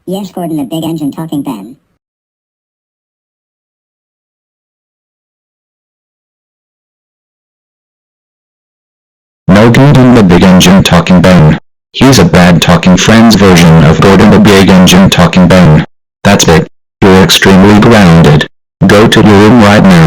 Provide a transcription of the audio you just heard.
Yes, Gordon the Big Engine Talking Ben. No, Gordon the Big Engine Talking Ben. He's a bad Talking Friends version of Gordon the Big Engine Talking Ben. That's it. You're extremely grounded. Go to your room right now.